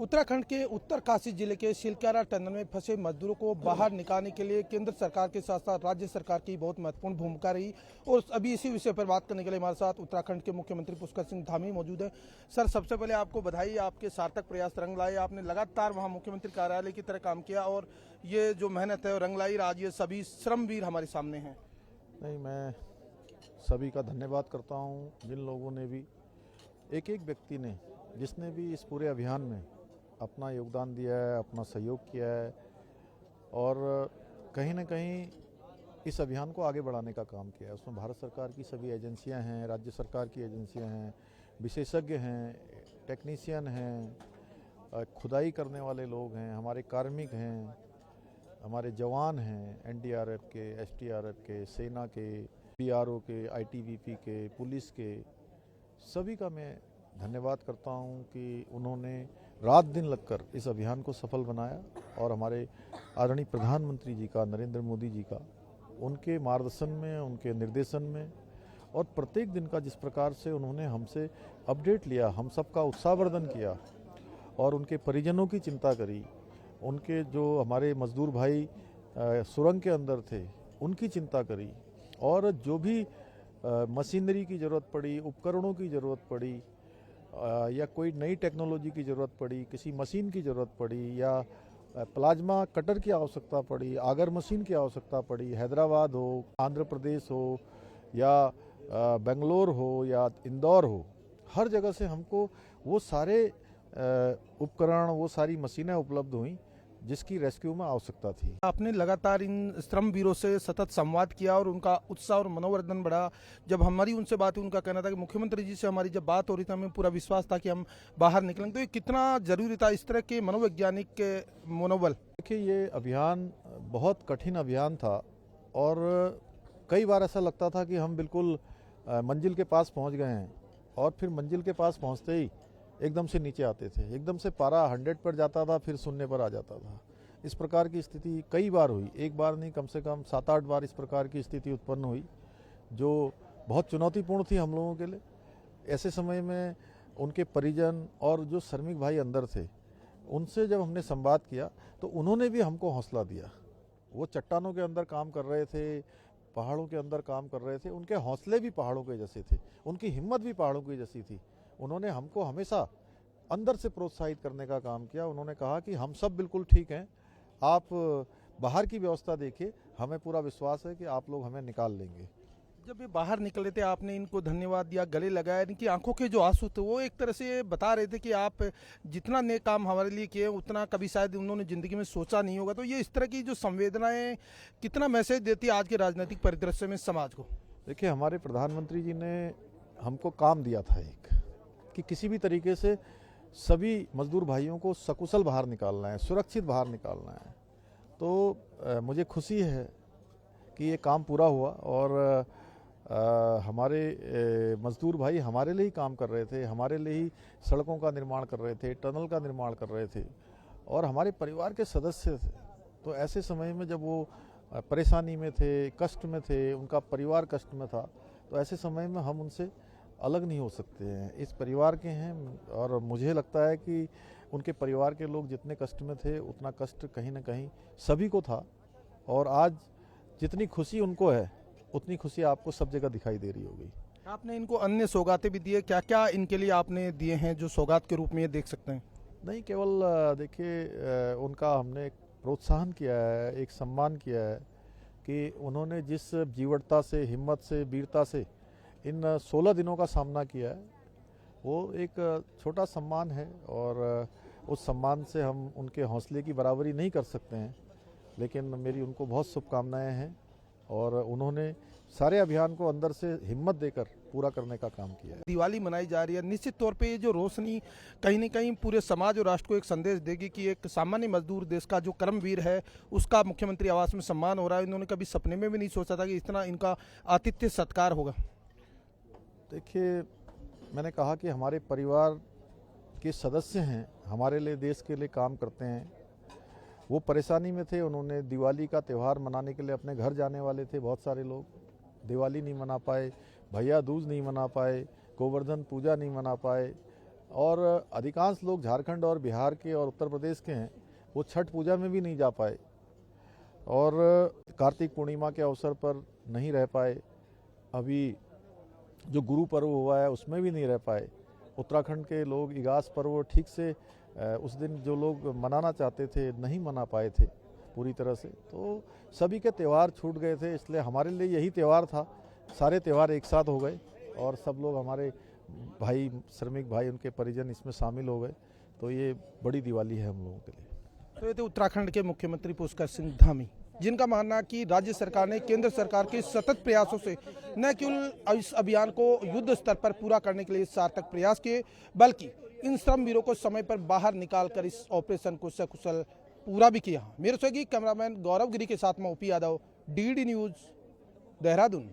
उत्तराखंड के उत्तरकाशी जिले के शिलक्यारा टनल में फंसे मजदूरों को बाहर निकालने के लिए केंद्र सरकार के साथ साथ राज्य सरकार की बहुत महत्वपूर्ण भूमिका रही। और अभी इसी विषय पर बात करने के लिए हमारे साथ उत्तराखंड के मुख्यमंत्री पुष्कर सिंह धामी मौजूद है। सर, सबसे पहले आपको बधाई, आपके सार्थक प्रयास रंग लाए। आपने लगातार वहाँ मुख्यमंत्री कार्यालय की तरह काम किया और ये जो मेहनत है रंग लाई। आज ये सभी श्रमवीर हमारे सामने हैं। नहीं, मैं सभी का धन्यवाद करता हूँ, जिन लोगों ने भी, एक एक व्यक्ति ने, जिसने भी इस पूरे अभियान में अपना योगदान दिया है, अपना सहयोग किया है और कहीं ना कहीं इस अभियान को आगे बढ़ाने का काम किया है। उसमें भारत सरकार की सभी एजेंसियां हैं, राज्य सरकार की एजेंसियां हैं, विशेषज्ञ हैं, टेक्नीशियन हैं, खुदाई करने वाले लोग हैं, हमारे कार्मिक हैं, हमारे जवान हैं, एनडीआरएफ के, एसडीआरएफ के, सेना के, पीआरओ के, आईटीबीपी के, पुलिस के, सभी का मैं धन्यवाद करता हूं कि उन्होंने रात दिन लगकर इस अभियान को सफल बनाया। और हमारे आदरणीय प्रधानमंत्री जी का, नरेंद्र मोदी जी का, उनके मार्गदर्शन में, उनके निर्देशन में और प्रत्येक दिन का जिस प्रकार से उन्होंने हमसे अपडेट लिया, हम सबका उत्साहवर्धन किया और उनके परिजनों की चिंता करी, उनके जो हमारे मजदूर भाई सुरंग के अंदर थे उनकी चिंता करी और जो भी मशीनरी की ज़रूरत पड़ी, उपकरणों की ज़रूरत पड़ी या कोई नई टेक्नोलॉजी की ज़रूरत पड़ी, किसी मशीन की ज़रूरत पड़ी या प्लाज्मा कटर की आवश्यकता पड़ी, आगर मशीन की आवश्यकता पड़ी, हैदराबाद हो, आंध्र प्रदेश हो या बेंगलोर हो या इंदौर हो, हर जगह से हमको वो सारे उपकरण, वो सारी मशीनें उपलब्ध हुई जिसकी रेस्क्यू में आवश्यकता थी। आपने लगातार इन श्रमवीरों से सतत संवाद किया और उनका उत्साह और मनोवर्धन बढ़ा। जब हमारी उनसे बात हुई, उनका कहना था कि मुख्यमंत्री जी से हमारी जब बात हो रही थी, हमें पूरा विश्वास था कि हम बाहर निकलेंगे। तो ये कितना जरूरी था इस तरह के मनोवैज्ञानिक के मनोबल? देखिए, ये अभियान बहुत कठिन अभियान था और कई बार ऐसा लगता था कि हम बिल्कुल मंजिल के पास पहुँच गए हैं और फिर मंजिल के पास पहुँचते ही एकदम से नीचे आते थे, एकदम से पारा 100 पर जाता था, फिर 0 पर आ जाता था। इस प्रकार की स्थिति कई बार हुई, एक बार नहीं, कम से कम 7-8 बार इस प्रकार की स्थिति उत्पन्न हुई जो बहुत चुनौतीपूर्ण थी हम लोगों के लिए। ऐसे समय में उनके परिजन और जो श्रमिक भाई अंदर थे, उनसे जब हमने संवाद किया तो उन्होंने भी हमको हौसला दिया। वो चट्टानों के अंदर काम कर रहे थे, पहाड़ों के अंदर काम कर रहे थे, उनके हौसले भी पहाड़ों के जैसे थे, उनकी हिम्मत भी पहाड़ों की जैसी थी। उन्होंने हमको हमेशा अंदर से प्रोत्साहित करने का काम किया। उन्होंने कहा कि हम सब बिल्कुल ठीक हैं, आप बाहर की व्यवस्था देखिए, हमें पूरा विश्वास है कि आप लोग हमें निकाल लेंगे। जब ये बाहर निकले थे, आपने इनको धन्यवाद दिया, गले लगाया, इनकी आंखों के जो आंसू थे वो एक तरह से बता रहे थे कि आप जितना नेक काम हमारे लिए किए उतना कभी शायद उन्होंने जिंदगी में सोचा नहीं होगा। तो ये इस तरह की जो संवेदनाएं कितना मैसेज देती है आज के राजनीतिक परिदृश्य में समाज को? देखिए, हमारे प्रधानमंत्री जी ने हमको काम दिया था एक, कि किसी भी तरीके से सभी मजदूर भाइयों को सकुशल बाहर निकालना है, सुरक्षित बाहर निकालना है। तो मुझे खुशी है कि ये काम पूरा हुआ और हमारे मजदूर भाई हमारे लिए ही काम कर रहे थे, हमारे लिए ही सड़कों का निर्माण कर रहे थे, टनल का निर्माण कर रहे थे और हमारे परिवार के सदस्य थे। तो ऐसे समय में जब वो परेशानी में थे, कष्ट में थे, उनका परिवार कष्ट में था, तो ऐसे समय में हम उनसे अलग नहीं हो सकते हैं, इस परिवार के हैं। और मुझे लगता है कि उनके परिवार के लोग जितने कष्ट में थे उतना कष्ट कहीं ना कहीं सभी को था। और आज जितनी खुशी उनको है उतनी खुशी आपको सब जगह दिखाई दे रही होगी। आपने इनको अन्य सौगातें भी दिए, क्या क्या इनके लिए आपने दिए हैं जो सौगात के रूप में ये देख सकते हैं? नहीं, केवल देखिए, उनका हमने एक प्रोत्साहन किया है, एक सम्मान किया है कि उन्होंने जिस जीवटता से, हिम्मत से, वीरता से इन 16 दिनों का सामना किया है, वो एक छोटा सम्मान है और उस सम्मान से हम उनके हौसले की बराबरी नहीं कर सकते हैं, लेकिन मेरी उनको बहुत शुभकामनाएं हैं और उन्होंने सारे अभियान को अंदर से हिम्मत देकर पूरा करने का काम किया है। दिवाली मनाई जा रही है, निश्चित तौर पे ये जो रोशनी कहीं न कहीं पूरे समाज और राष्ट्र को एक संदेश देगी कि एक सामान्य मजदूर देश का जो कर्मवीर है उसका मुख्यमंत्री आवास में सम्मान हो रहा है। इन्होंने कभी सपने में भी नहीं सोचा था कि इतना इनका आतिथ्य सत्कार होगा। देखिए, मैंने कहा कि हमारे परिवार के सदस्य हैं, हमारे लिए, देश के लिए काम करते हैं। वो परेशानी में थे, उन्होंने दिवाली का त्यौहार मनाने के लिए अपने घर जाने वाले थे, बहुत सारे लोग दिवाली नहीं मना पाए, भैया दूज नहीं मना पाए, गोवर्धन पूजा नहीं मना पाए और अधिकांश लोग झारखंड और बिहार के और उत्तर प्रदेश के हैं, वो छठ पूजा में भी नहीं जा पाए और कार्तिक पूर्णिमा के अवसर पर नहीं रह पाए। अभी जो गुरु पर्व हुआ है उसमें भी नहीं रह पाए। उत्तराखंड के लोग इगास पर्व ठीक से उस दिन जो लोग मनाना चाहते थे नहीं मना पाए थे पूरी तरह से, तो सभी के त्यौहार छूट गए थे। इसलिए हमारे लिए यही त्यौहार था, सारे त्यौहार एक साथ हो गए और सब लोग हमारे भाई, श्रमिक भाई, उनके परिजन इसमें शामिल हो गए। तो ये बड़ी दिवाली है हम लोगों के लिए। तो ये थे उत्तराखंड के मुख्यमंत्री पुष्कर सिंह धामी, जिनका मानना कि राज्य सरकार ने केंद्र सरकार के सतत प्रयासों से न केवल इस अभियान को युद्ध स्तर पर पूरा करने के लिए सार्थक प्रयास किए, बल्कि इन श्रमवीरों को समय पर बाहर निकालकर इस ऑपरेशन को सकुशल पूरा भी किया। मेरे सहयोगी कैमरामैन गौरव गिरी के साथ में OP Yadav, DD news, Dehradun.